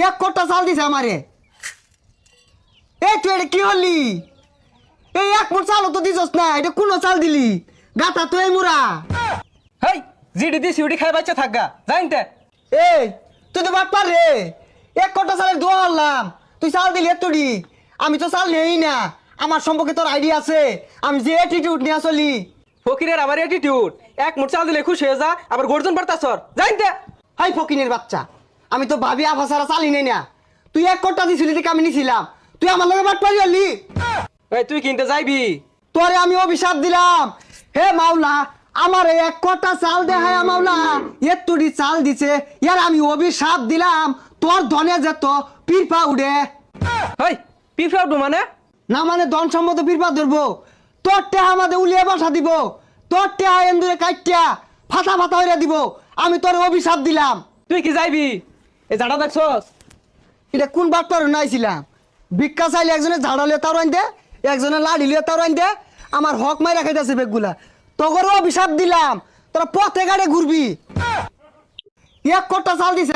এক কোটা চাল দিছে আমারে। এই তুই এটা কি হলি? এই এক মুঠ চালও তো দিছস না, এটা কোন চাল দিলি? গাতা তো এই মুরা। হেই জিডি দিছি উডি খাই বাচ্চা থাকগা জানতে। এই তুই তো বাট পার রে, এক কোটা চালের দোয়া হলাম, তুই চাল দিলি এতটি। আমি তো চাল নেই না, আমার সম্পর্কে তোর আইডিয়া আছে, আমি যে অ্যাটিটিউড নিয়ে চলি। ফকিরের আবার অ্যাটিটিউড, এক মুঠ চাল দিলে খুশি হয়ে যা, আবার গর্জন পারতাছর জানতে। হাই ফকিনের বাচ্চা, আমি তো ভাবি আফা সারা চালি নেই না। তুই এক কোটা দিছিলি দেখে আমি নিছিলাম, তুই আমার লগে বাট পারি হলি। এই তুই কিনতে যাইবি? তোরে আমি অভিশাপ দিলাম, হে মাওলা আমার এক কোটা চাল দেখায় মাওলা, এতুটি চাল দিছে, ইয়ার আমি অভিশাপ দিলাম তোর ধনে যেত পিরপা উড়ে। হেই পিফা উঠবো মানে? না মানে ধন সম্মত পিরপা ধরবো, তোর টেহা আমাদের উলিয়ে বসা দিব, তোর টেহা এন্দুরে কাইটিয়া ফাটা ফাটা হইয়া দিব। আমি তোর অভিশাপ দিলাম। তুই কি যাইবি? এই জাটা দেখছস? এটা কোন বাটপার নাইছিলাম? ভিক্ষা চাইলে একজনে ঝাড়ালে তার আইন দে, একজনে লাড়িলে তার আইন দে, আমার হক মাই রাখাইতেছে বেগগুলা। তোর অভিশাপ দিলাম, তোরা পথে গাড়ে ঘুরবি। এক কোটা চাল দিছে।